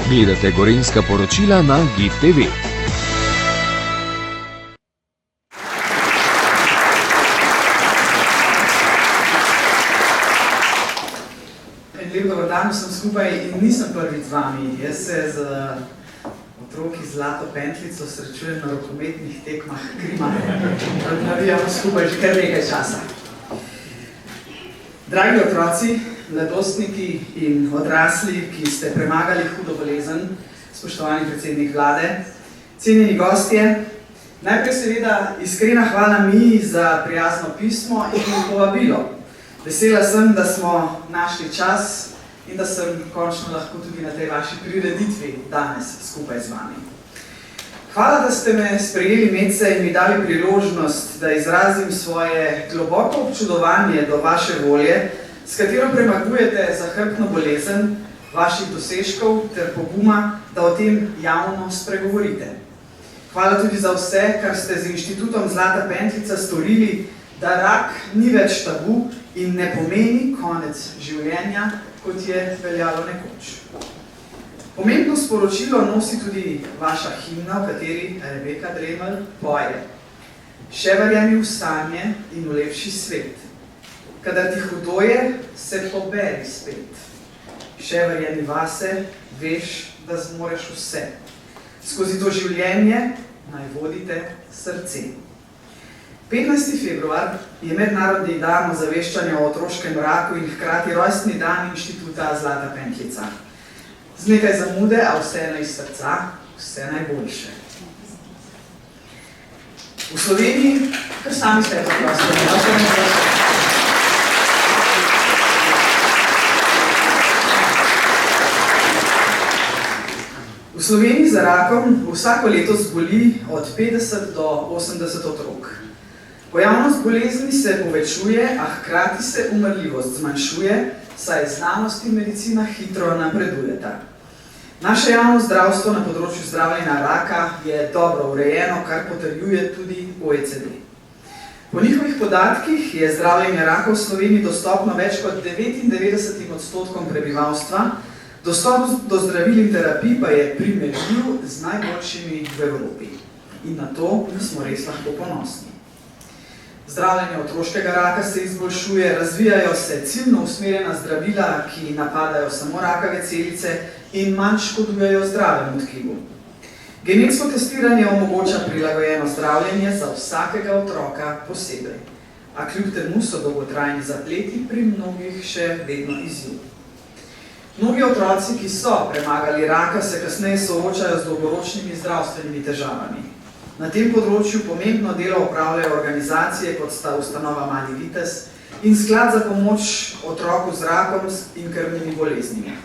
Gledate Gorenjska poročila na GIF TV. Lep dober dan, sem skupaj in nisem prvič z vami. Jaz se z otroki Zlato Pentlico srečujem na rokometnih tekmah Krima. Navijamo skupaj že kar nekaj časa. Dragi otroci, mladostniki in odrasli, ki ste premagali hudo bolezen, spoštovani predsednik vlade, cenjeni gostje, najprej seveda iskrena hvala mi za prijazno pismo in povabilo. Vesela sem, da smo našli čas in da sem končno lahko tudi na tej vaši prireditvi danes skupaj z vami. Hvala, da ste me sprejeli medse in mi dali priložnost, da izrazim svoje globoko občudovanje do vaše volje, s katero premagujete zahrbtno bolezen, vaših dosežkov ter poguma, da o tem javno spregovorite. Hvala tudi za vse, kar ste z Inštitutom Zlata Pentlica storili, da rak ni več tabu in ne pomeni konec življenja, kot je veljalo nekoč. Pomembno sporočilo nosi tudi vaša himna, v kateri Rebeka Dremelj poje. Še verjemi v sanje in v lepši svet. Kadar ti hudo je, se poberi spet. Še verjemi vase, veš, da zmoreš vse. Skozi to življenje naj vodite srce. 15. februar je mednarodni dan ozaveščanja o otroškem raku in hkrati rojstni dan Inštituta Zlata Pentlica. Z nekaj zamude, a vseeno iz srca, vse najboljše. V Sloveniji, kar sami ste V Sloveniji za rakom vsako leto zboli od 50 do 80 otrok. Pojavnost bolezni se povečuje, a hkrati se umrljivost zmanjšuje, saj znanost in medicina hitro napredujeta. Naše javno zdravstvo na področju zdravljenja raka je dobro urejeno, kar potrjuje tudi OECD. Po njihovih podatkih je zdravljenje raka v Sloveniji dostopno več kot 99% prebivalstva, dostop do zdravil in terapij pa je primerljiv z najboljšimi v Evropi. In na to smo res lahko ponosni. Zdravljenje otroškega raka se izboljšuje, razvijajo se ciljno usmerjena zdravila, ki napadajo samo rakave celice in manj škodujejo zdravemu tkivu. Genetsko testiranje omogoča prilagojeno zdravljenje za vsakega otroka posebej, a kljub temu so dolgotrajni zapleti pri mnogih še vedno izziv. Mnogi otroci, ki so premagali raka, se kasneje soočajo z dolgoročnimi zdravstvenimi težavami. Na tem področju pomembno delo opravljajo organizacije, kot sta ustanova Mali Vitez in Sklad za pomoč otroku z rakom in krvnimi boleznimi.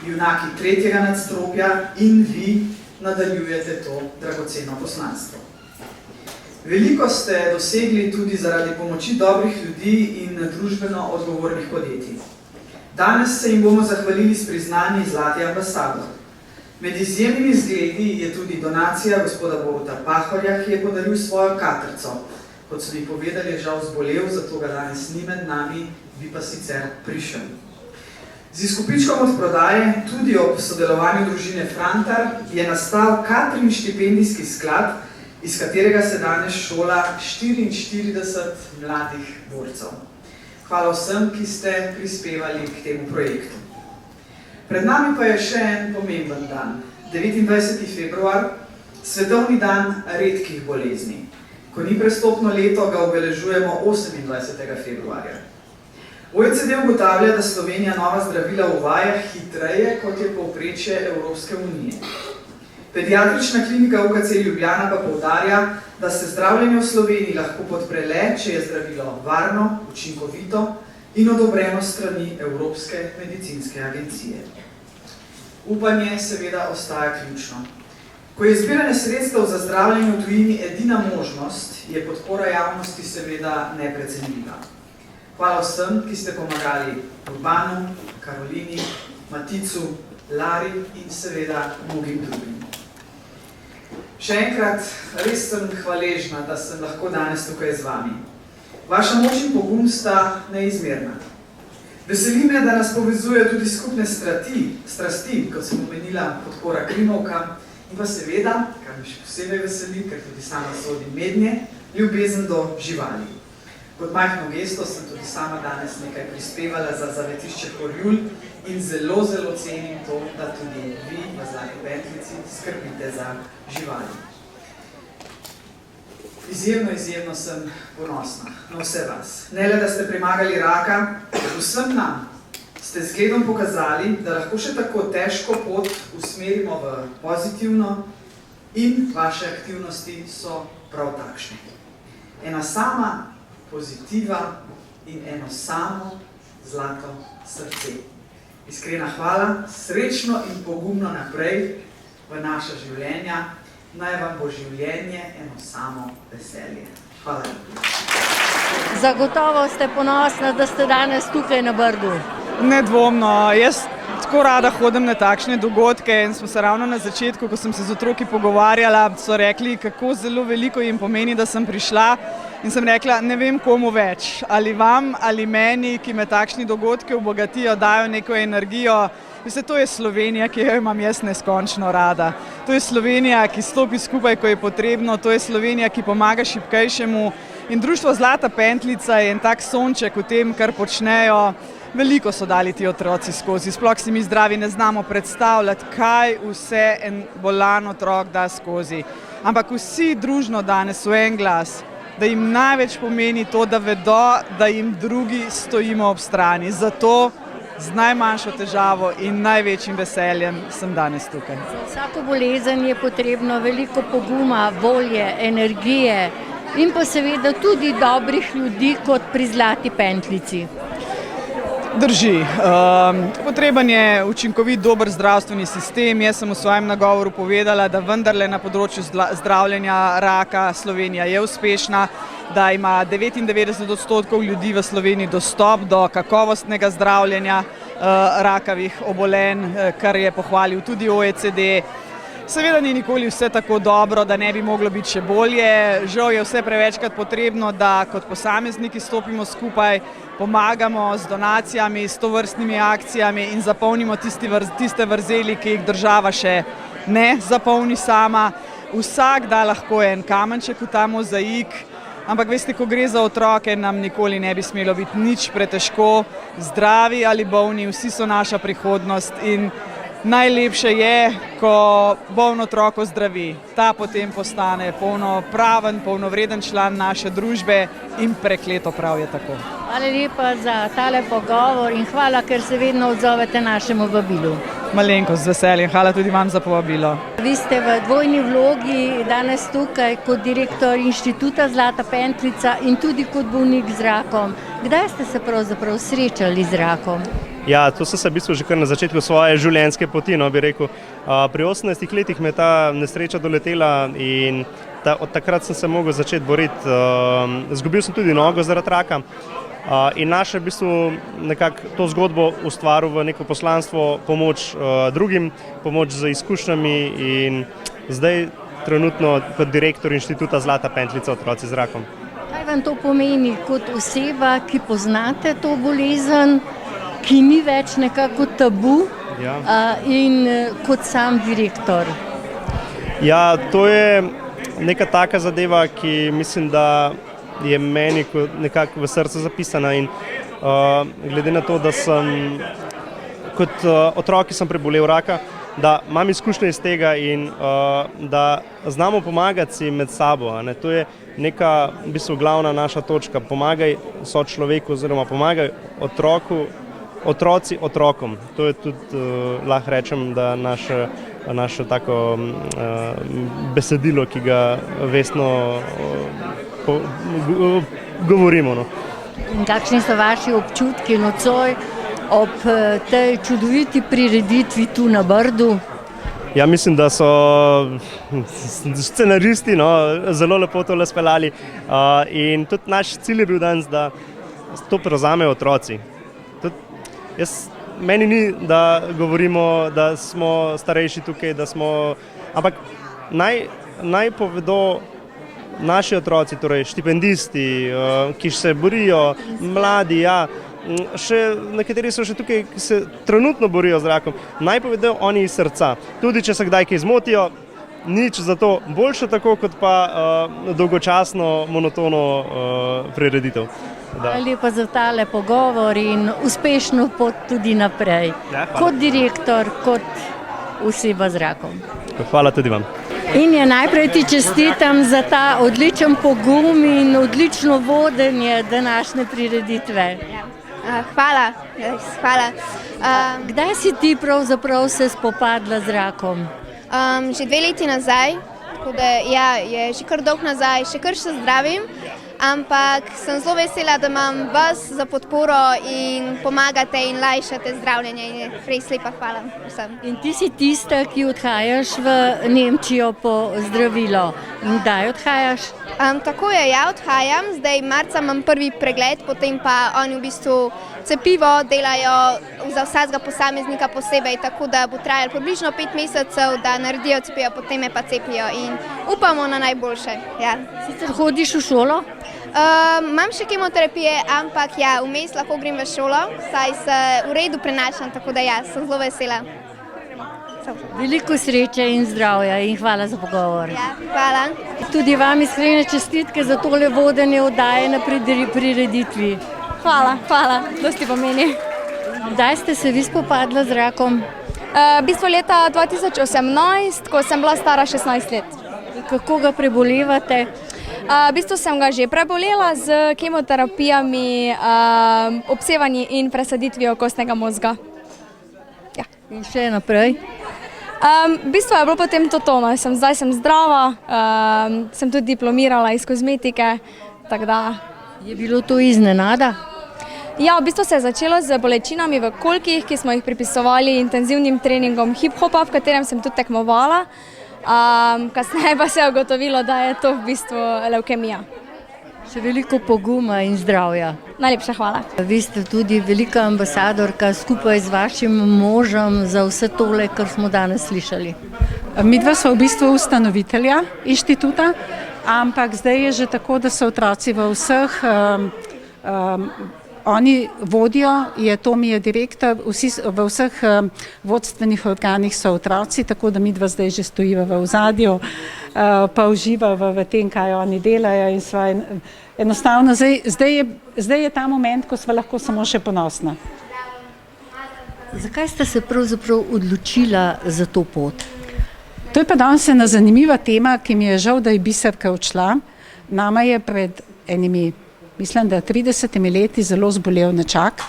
Junaki tretjega nadstropja in vi nadaljujete to dragoceno poslanstvo. Veliko ste dosegli tudi zaradi pomoči dobrih ljudi in družbeno odgovornih podjetij. Danes se jim bomo zahvalili s priznanji Zlati ambasador. Med izjemnimi zgledi je tudi donacija gospoda Boruta Pahorja, ki je podaril svojo katrco. Kot so mi povedali, je žal zbolel, zato ga danes ni med nami, bi pa sicer prišel. Z izkupičkom od prodaje, tudi ob sodelovanju družine Frantar, je nastal Katrin štipendijski sklad, iz katerega se danes šola 44 mladih borcev. Hvala vsem, ki ste prispevali k temu projektu. Pred nami pa je še en pomemben dan, 29. februar, svetovni dan redkih bolezni. Ko ni prestopno leto, ga obeležujemo 28. februarja. OECD ugotavlja, da Slovenija nova zdravila uvaja hitreje, kot je povprečje Evropske unije. Pediatrična klinika UKC Ljubljana pa poudarja, da se zdravljenje v Sloveniji lahko podpre le, če je zdravilo varno, učinkovito in odobreno strani Evropske medicinske agencije. Upanje seveda ostaja ključno. Ko je zbiranje sredstev za zdravljenje v tujini edina možnost, je podpora javnosti seveda neprecenljiva. Hvala vsem, ki ste pomagali Urbanu, Karolini, Maticu, Lari in seveda mnogim drugim. Še enkrat, res sem hvaležna, da sem lahko danes tukaj z vami. Vaša moč in pogum sta neizmerna. Veseli me, da nas povezujejo tudi skupne strasti, kot sem omenila, podpora krimovkam in pa seveda, kar me še posebej veseli, ker tudi sama sodim mednje, ljubezen do živali. Kot majhno gesto sem tudi sama danes nekaj prispevala za zavetišče Horjul in zelo cenim to, da tudi vi v Zlati Pentljici skrbite za živali. Izjemno sem ponosna na vse vas. Ne le, da ste premagali raka, vsem nam ste zgledom pokazali, da lahko še tako težko pot usmerimo v pozitivno in vaše aktivnosti so prav takšne. Ena sama pozitiva in eno samo zlato srce. Iskrena hvala, srečno in pogumno naprej v naša življenja. Naj vam bo življenje eno samo veselje. Hvala. Zagotovo ste ponosna, da ste danes tukaj na Brdu. Nedvomno. Jaz tako rada hodim na takšne dogodke in smo se ravno na začetku, ko sem se z otroki pogovarjala, so rekli, kako zelo veliko jim pomeni, da sem prišla. In sem rekla, ne vem komu več, ali vam, ali meni, ki me takšni dogodki obogatijo, dajo neko energijo. Veste, to je Slovenija, ki jo imam jaz neskončno rada. To je Slovenija, ki stopi skupaj, ko je potrebno, to je Slovenija, ki pomaga šibkejšemu. In društvo Zlata Pentljica je en tak sonček v tem, kar počnejo. Veliko so dali ti otroci skozi, sploh si mi zdravi ne znamo predstavljati, kaj vse en bolan otrok da skozi. Ampak vsi družno danes v en glas, da jim največ pomeni to, da vedo, da jim drugi stojimo ob strani. Zato z najmanjšo težavo in največjim veseljem sem danes tukaj. Za vsako bolezen je potrebno veliko poguma, volje, energije in pa seveda tudi dobrih ljudi kot pri Zlati Pentljici. Drži. Potreben je učinkovit, dober zdravstveni sistem. Jaz sem v svojem nagovoru povedala, da vendarle na področju zdravljenja raka Slovenija je uspešna, da ima 99% ljudi v Sloveniji dostop do kakovostnega zdravljenja rakavih obolenj, kar je pohvalil tudi OECD. Seveda ni nikoli vse tako dobro, da ne bi moglo biti še bolje. Žal je vse prevečkrat potrebno, da kot posamezniki stopimo skupaj, pomagamo z donacijami, s tovrstnimi akcijami in zapolnimo tiste vrzeli, ki jih država še ne zapolni sama. Vsak da lahko en kamenček v ta mozaik, ampak veste, ko gre za otroke, nam nikoli ne bi smelo biti nič pretežko. Zdravi ali bolni, vsi so naša prihodnost in najlepše je, ko boln otrok ozdravi. Ta potem postane polnopraven, polnovreden član naše družbe in prekleto prav je tako. Hvala lepa za tale pogovor in hvala, ker se vedno odzovete našemu vabilu. Malenkost z veseljem, hvala tudi vam za povabilo. Vi ste v dvojni vlogi danes tukaj kot direktor Inštituta Zlata Pentljica in tudi kot bolnik z rakom. Kdaj ste se pravzaprav srečali z rakom? Ja, to sem se v bistvu že kar na začetku svoje življenjske poti, bi rekel. Pri 18 letih me je ta nesreča doletela in od takrat sem se mogel začeti boriti. Izgubil sem tudi nogo zaradi raka in našel v bistvu nekako to zgodbo ustvaril v neko poslanstvo, pomoč drugim, pomoč z izkušnjami in zdaj trenutno kot direktor Inštituta Zlata Pentljica otroci z rakom. Kaj vam to pomeni kot oseba, ki poznate to bolezen, ki ni več nekako tabu, in kot sam direktor? Ja, to je neka taka zadeva, ki mislim, da je meni nekako v srcu zapisana in glede na to, da sem kot otrok, ki sem prebolel raka, da imam izkušnje iz tega in da znamo pomagati si med sabo. To je neka v bistvu glavna naša točka. Pomagaj sočloveku oziroma pomagaj otroci otrokom. To je tudi, lahko rečem, da naše tako besedilo, ki ga vestno govorimo. In kakšni so vaši občutki nocoj ob tej čudoviti prireditvi tu na Brdu? Ja, mislim, da so scenaristi zelo lepo to speljali in tudi naš cilj je bil danes, da to prevzamejo otroci. Meni ni, da govorimo, da smo starejši tukaj, ampak naj povedo naši otroci, torej štipendisti, ki se borijo, mladi, nekateri so še tukaj, ki se trenutno borijo z rakom, naj povedo oni iz srca. Tudi če se kdaj kaj zmotijo, nič za to boljše tako, kot pa dolgočasno, monotono prireditev. Hvala lepa za tale pogovor in uspešno pot tudi naprej. Ja, kot direktor, kot oseba z rakom. Hvala tudi vam. In najprej ti čestitam za ta odličen pogum in odlično vodenje današnje prireditve. Hvala. Kdaj si ti pravzaprav se spopadla z rakom? Že 2 leti nazaj, tako da je že kar dolgo nazaj, še kar se zdravim, ampak sem zelo vesela, da imam vas za podporo in pomagate in lajšate zdravljenje in res lepa hvala vsem. In ti si tista, ki odhajaš v Nemčijo po zdravilo. In kdaj odhajaš? Tako je, odhajam, zdaj marca imam prvi pregled, potem pa oni v bistvu cepivo delajo za vsakega posameznika posebej, tako da bo trajalo približno 5 mesecev, da naredijo cepivo, potem me pa cepijo in upamo na najboljše. Sicer hodiš v šolo? Imam še kemoterapije, ampak vmes lahko grem v šolo, saj se v redu prenašam, tako da sem zelo vesela. Veliko sreče in zdravja in hvala za pogovor. Hvala. Tudi vam iskrene čestitke za tole vodenje oddaje na prireditvi. Hvala, dosti pomeni. Kdaj ste se vi spopadla z rakom? V bistvu leta 2018, ko sem bila stara 16 let. Kako ga prebolevate? V bistvu sem ga že prebolela z kemoterapijami, obsevanji in presaditvijo kostnega mozga. In še naprej? V bistvu je bilo potem to, zdaj sem zdrava, sem tudi diplomirala iz kozmetike, tako da. Je bilo to iznenada? V bistvu se je začelo z bolečinami v kolkih, ki smo jih pripisovali intenzivnim treningom hip-hopa, v katerem sem tudi tekmovala. Kasneje pa se je ugotovilo, da je to v bistvu levkemija. Še veliko poguma in zdravja. Najlepša hvala. Vi ste tudi velika ambasadorka skupaj z vašim možem za vse tole, kar smo danes slišali. Midva sva v bistvu ustanovitelja inštituta, ampak zdaj je že tako, da so otroci v vseh, oni vodijo, Tomi je direktor, v vseh vodstvenih organih so otroci, tako da midva zdaj že stojiva v ozadju, pa uživava v tem, kaj oni delajo in sva enostavno, zdaj je ta moment, ko sva lahko samo še ponosna. Zakaj ste se pravzaprav odločila za to pot? To je pa danes ena zanimiva tema, ki mi je žal, da je Biserka odšla. Nama je pred mislim, da 30 leti zelo zbolel nečak,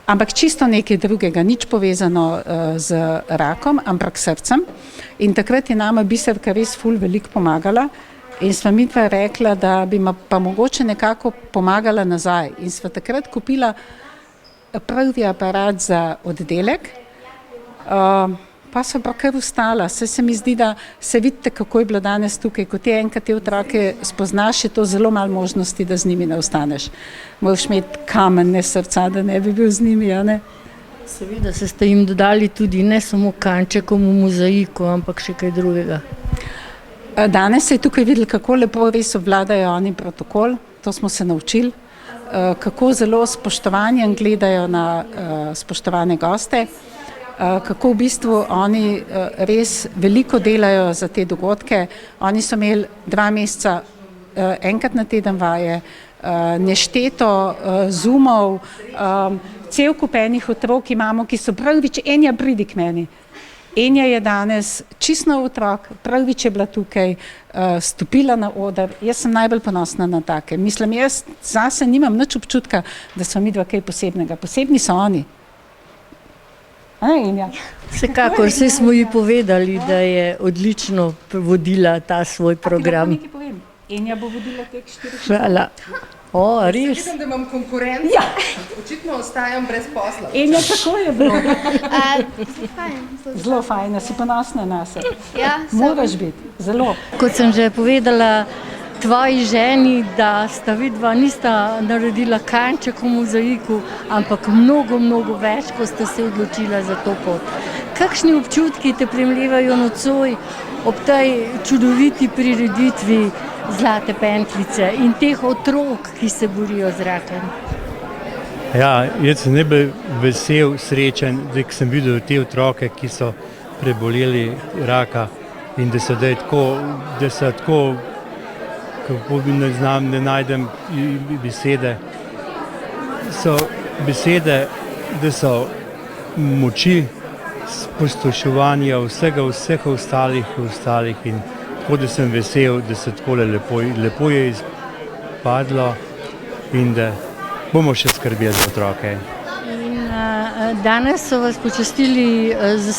ampak čisto nekaj drugega, nič povezano z rakom, ampak srcem. In takrat je nama Biserka res ful veliko pomagala in sva midva rekla, da bi pa mogoče nekako pomagala nazaj. In sva takrat kupila prvi aparat za oddelek, pa so pa kar ustala. Se mi zdi, da se vidite, kako je bilo danes tukaj, ko ti enkrat te otroke spoznaš, je to zelo malo možnosti, da z njimi ne ostaneš. Moraš imeti kamenne srca, da ne bi bil z njimi, a ne? Seveda ste jim dodali tudi ne samo kančekom v mozaiku, ampak še kaj drugega. Danes se je tukaj videli, kako lepo res obvladajo oni protokol, to smo se naučili, kako zelo spoštovanjem gledajo na spoštovane goste, kako v bistvu oni res veliko delajo za te dogodke. Oni so imeli 2 meseca enkrat na teden vaje, nešteto zoomov, cel kup enih otrok imamo, ki so prvič, Enja pridi k meni. Enja je danes čisto nov otrok, prvič je bila tukaj, stopila na oder. Jaz sem najbolj ponosna na take. Mislim, jaz zase nimam nič občutka, da so midva kaj posebnega. Posebni so oni. Vsekakor, vse smo ji povedali, da je odlično vodila ta svoj program. Enja bo vodila teh 4. Hvala. Res? Vidim, da imam konkurenco. Očitno ostajam brez posla. Enja, kako je bilo? Zelo fajn. Zelo fajn, si ponosna na se. Moraš biti, zelo. Kot sem že povedala tvoji ženi, da sta vidva nista naredila kanček v mozaiku, ampak mnogo, mnogo več, ko sta se odločila za to pot. Kakšni občutki te premlevajo nocoj ob tej čudoviti prireditvi Zlate pentljice in teh otrok, ki se borijo z rakom? Ja, jaz sem najbolj vesel, srečen, da sem videl te otroke, ki so preboleli raka in da so tako, kako bi ne najdem besede, so besede, da so moči, spustoševanja vseh ostalih in tako da sem vesel, da se takole lepo je izpadlo in da bomo še skrbeli za otroke. Danes so vas počastili z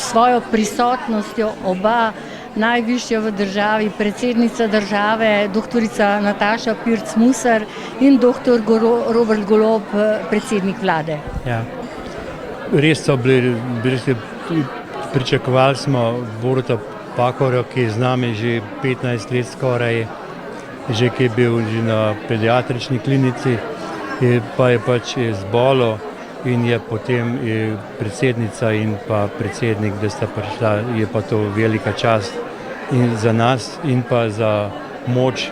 svojo prisotnostjo oba najvišja v državi, predsednica države, doktorica Nataša Pirc Musar in doktor Robert Golob, predsednik vlade. Ja. Res so bili, pričakovali smo Boruta Pahorja, ki je z nami že 15 let skoraj, že ki je bil že na pediatrični klinici, pa je pač zbolel in je potem predsednica in pa predsednik, da sta prišla, je pa to velika čast in za nas in pa za moč,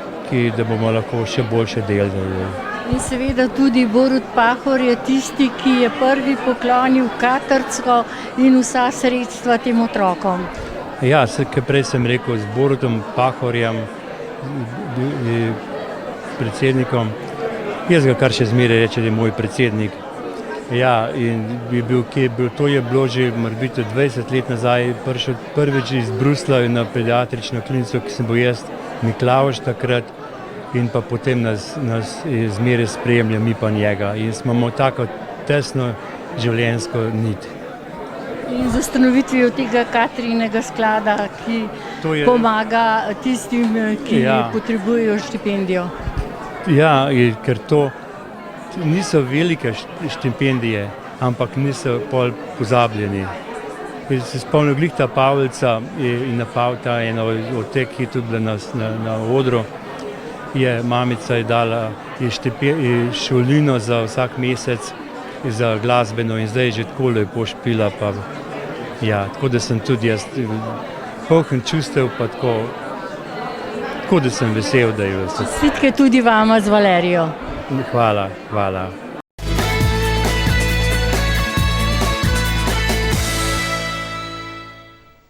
da bomo lahko še boljše delali. In seveda tudi Borut Pahor je tisti, ki je prvi poklonil Katrco in vsa sredstva tem otrokom. Ja, kot prej sem rekel, z Borutom Pahorjem, predsednikom, jaz ga kar še zmeraj reče, da je moj predsednik. Ja, in to je bilo že morebiti 20 let nazaj, prišel prvič iz Bruslja na pediatrično klinico, ki sem bil jaz Miklavž takrat in pa potem nas zmeraj spremlja, mi pa njega. In smo imeli tako tesno življenjsko nit. In z ustanovitvijo tega Katrinega sklada, ki pomaga tistim, ki potrebujejo štipendijo. Ja, ker to niso velike štipendije, ampak niso pol pozabljeni. Se spomnim glihta Pavlica in Pavta, ena od teh, ki je tudi bila na odru, mamica je dala šolnino za vsak mesec za glasbeno in zdaj je že tako lepo špila. Tako da sem tudi jaz poln čustev, pa tako da sem vesel, da je vse. Čestitke tudi vama z Valerijo. Hvala.